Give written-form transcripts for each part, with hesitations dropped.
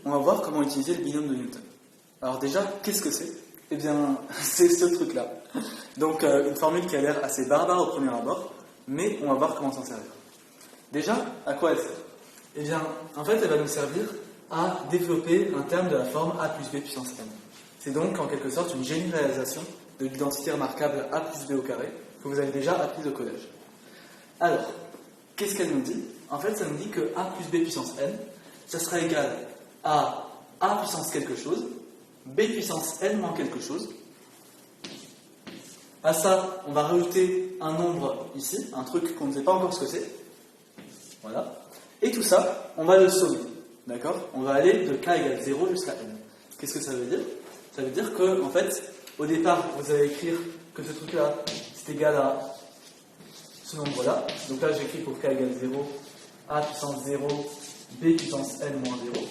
on va voir comment utiliser le binôme de Newton. Alors déjà, qu'est-ce que c'est? Eh bien, c'est ce truc-là. Donc, une formule qui a l'air assez barbare au premier abord, mais on va voir comment s'en servir. Déjà, à quoi elle sert? Eh bien, en fait, elle va nous servir à développer un terme de la forme a plus b puissance n. C'est donc, en quelque sorte, une généralisation de l'identité remarquable a plus b au carré, que vous avez déjà appris au collège. Alors, qu'est-ce qu'elle nous dit? En fait, ça nous dit que a plus b puissance n, ça sera égal à a puissance quelque chose, b puissance n moins quelque chose. À ça, on va rajouter un nombre ici, un truc qu'on ne sait pas encore ce que c'est. Voilà. Et tout ça, on va le sommer. D'accord? On va aller de k égale 0 jusqu'à n. Qu'est-ce que ça veut dire? Ça veut dire que, en fait, au départ, vous allez écrire que ce truc-là, c'est égal à ce nombre-là. Donc là, j'écris pour k égale 0, a puissance 0, b puissance n moins 0.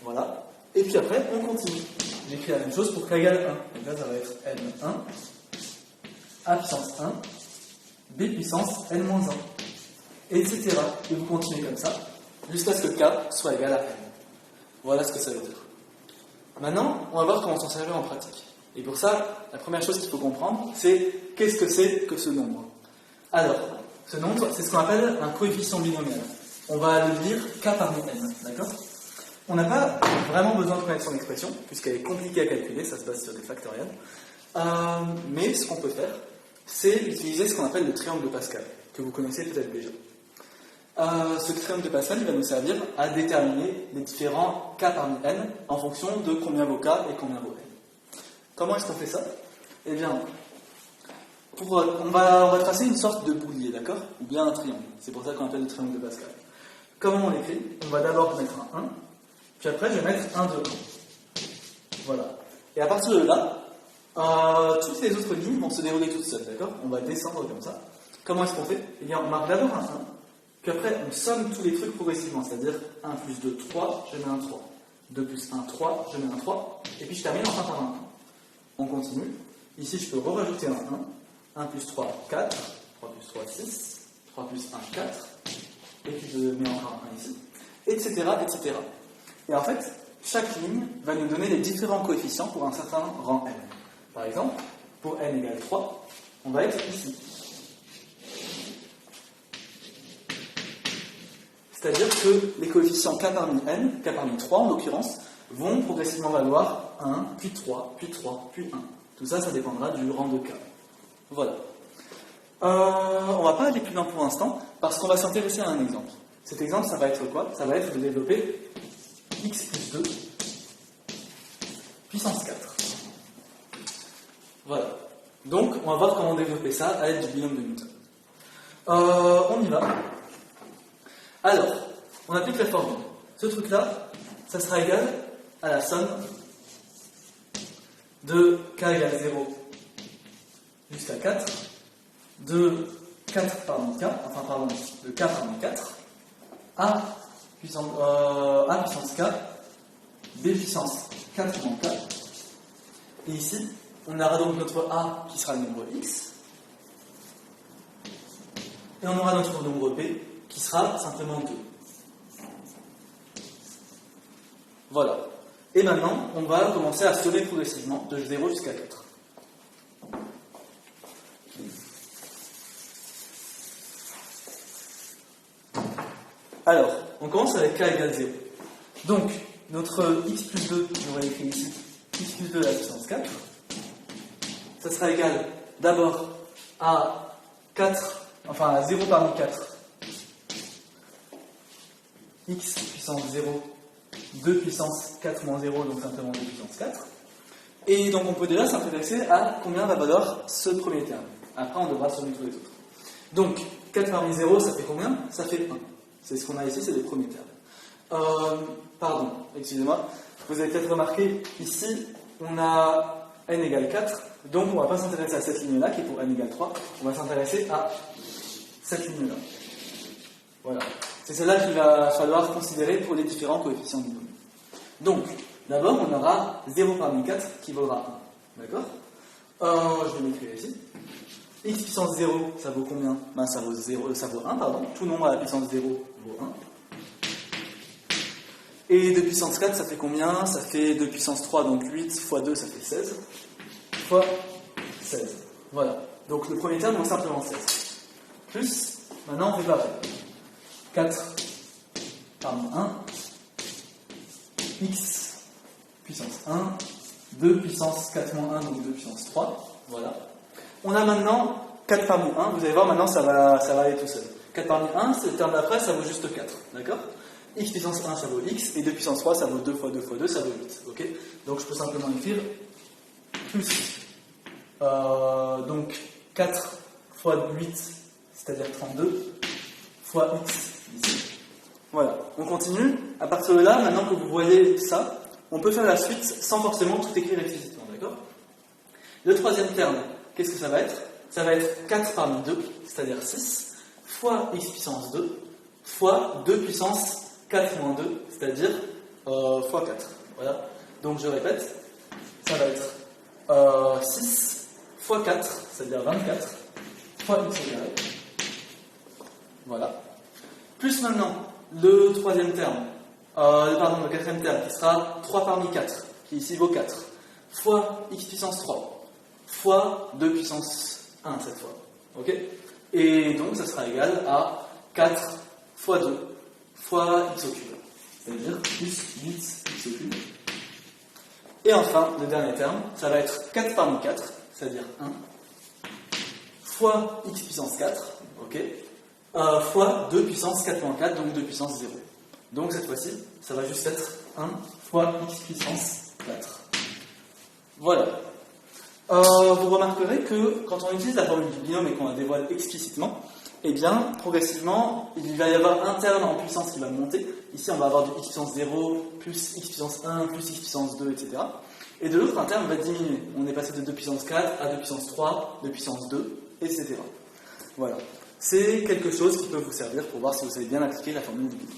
Voilà. Et puis après, on continue. J'écris la même chose pour k égale 1. Donc là, ça va être n1, a puissance 1, b puissance n moins 1, etc. Et vous continuez comme ça, jusqu'à ce que k soit égal à n. Voilà ce que ça veut dire. Maintenant, on va voir comment s'en servir en pratique. Et pour ça, la première chose qu'il faut comprendre, c'est qu'est-ce que c'est que ce nombre. Alors, ce nombre, c'est ce qu'on appelle un coefficient binomial. On va le dire k parmi n, d'accord? On n'a pas vraiment besoin de connaître son expression, puisqu'elle est compliquée à calculer, ça se base sur des factoriels. Mais ce qu'on peut faire, c'est utiliser ce qu'on appelle le triangle de Pascal, que vous connaissez peut-être déjà. Ce triangle de Pascal, il va nous servir à déterminer les différents k parmi n en fonction de combien vaut k et combien vaut n. Comment est-ce qu'on fait ça? Eh bien, on va tracer une sorte de boulier, d'accord? Ou bien un triangle. C'est pour ça qu'on appelle le triangle de Pascal. Comment on l'écrit? On va d'abord mettre un 1, puis après je vais mettre un 2. Voilà. Et à partir de là, toutes les autres lignes vont se dérouler toutes seules, d'accord? On va descendre comme ça. Comment est-ce qu'on fait? Eh bien, on marque d'abord un 1, puis après on somme tous les trucs progressivement, c'est-à-dire 1 plus 2, 3, je mets un 3. 2 plus 1, 3, je mets un 3, et puis je termine enfin par un 1. On continue. Ici, je peux rajouter un 1. 1 plus 3, 4. 3 plus 3, 6. 3 plus 1, 4. Et puis je mets encore un 1 ici. Etc., etc. Et en fait, chaque ligne va nous donner les différents coefficients pour un certain rang n. Par exemple, pour n égale 3, on va être ici. C'est-à-dire que les coefficients k parmi n, k parmi 3 en l'occurrence, vont progressivement valoir 1, puis 3, puis 3, puis 1. Tout ça, ça dépendra du rang de k. Voilà. On ne va pas aller plus loin pour l'instant, parce qu'on va s'intéresser à un exemple. Cet exemple, ça va être quoi? Ça va être de développer x plus 2 puissance 4. Voilà. Donc, on va voir comment développer ça à l'aide du binôme de Newton. On y va. Alors, on applique la formule. Ce truc-là, ça sera égal à la somme de k égale 0 jusqu'à 4, de 4 parmi k, enfin pardon, de k parmi 4, a puissance k, b puissance 4 moins k, et ici, on aura donc notre a qui sera le nombre x, et on aura notre nombre b qui sera simplement 2. Voilà. Et maintenant, on va commencer à sommer progressivement de 0 jusqu'à 4. Alors, on commence avec k égale 0. Donc, notre x plus 2, j'aurais écrit ici, x plus 2 à la puissance 4, ça sera égal d'abord à 4, enfin à 0 parmi 4, x puissance 0, 2 puissance 4 moins 0, donc simplement 2 puissance 4. Et donc on peut déjà s'intéresser à combien va valoir ce premier terme. Après on devra sommer tous les autres. Donc 4 parmi 0, ça fait combien? Ça fait 1. C'est ce qu'on a ici, c'est le premier terme. Pardon, excusez-moi. Vous avez peut-être remarqué, ici, on a n égale 4, donc on ne va pas s'intéresser à cette ligne-là, qui est pour n égale 3, on va s'intéresser à cette ligne-là. Voilà. C'est celle-là qu'il va falloir considérer pour les différents coefficients du nombre. Donc, d'abord, on aura 0 parmi 4 qui vaudra 1. D'accord? Je vais l'écrire ici. X puissance 0, ça vaut combien? Ben, ça vaut 1, pardon. Tout nombre à la puissance 0 vaut 1. Et 2 puissance 4, ça fait combien? Ça fait 2 puissance 3, donc 8 fois 2, ça fait 16. Fois 16. Voilà. Donc le premier terme, on a simplement 16. Plus, maintenant on fait pareil. 4 par 1, x puissance 1, 2 puissance 4 moins 1, donc 2 puissance 3. Voilà. On a maintenant 4 parmi 1. Vous allez voir, maintenant ça va aller tout seul. 4 parmi 1, c'est le terme d'après, ça vaut juste 4. D'accord? X puissance 1, ça vaut x, et 2 puissance 3, ça vaut 2 fois 2 fois 2, ça vaut 8. Ok? Donc je peux simplement écrire plus. Donc 4 fois 8, c'est-à-dire 32, fois x ici. Voilà, on continue. À partir de là, maintenant que vous voyez ça, on peut faire la suite sans forcément tout écrire explicitement, d'accord? Le troisième terme, qu'est-ce que ça va être? Ça va être 4 parmi 2, c'est-à-dire 6, fois x puissance 2, fois 2 puissance 4 moins 2, c'est-à-dire fois 4. Voilà. Donc je répète, ça va être 6 fois 4, c'est-à-dire 24, fois x au carré. Voilà. Plus maintenant, le troisième terme, le quatrième terme, qui sera 3 parmi 4, qui ici vaut 4, fois x puissance 3, fois 2 puissance 1 cette fois. Ok? Et donc ça sera égal à 4 fois 2 fois x au cube. C'est-à-dire plus 8 x au cube. Et enfin, le dernier terme, ça va être 4 parmi 4, c'est-à-dire 1, fois x puissance 4, ok, fois 2 puissance 4 moins 4, donc 2 puissance 0. Donc cette fois-ci, ça va juste être 1 fois x puissance 4. Voilà. Vous remarquerez que quand on utilise la formule du binôme et qu'on la dévoile explicitement, eh bien, progressivement, il va y avoir un terme en puissance qui va monter. Ici, on va avoir du x puissance 0, plus x puissance 1, plus x puissance 2, etc. Et de l'autre, un terme va diminuer. On est passé de 2 puissance 4 à 2 puissance 3, 2 puissance 2, etc. Voilà. C'est quelque chose qui peut vous servir pour voir si vous savez bien appliquer la formule du binôme.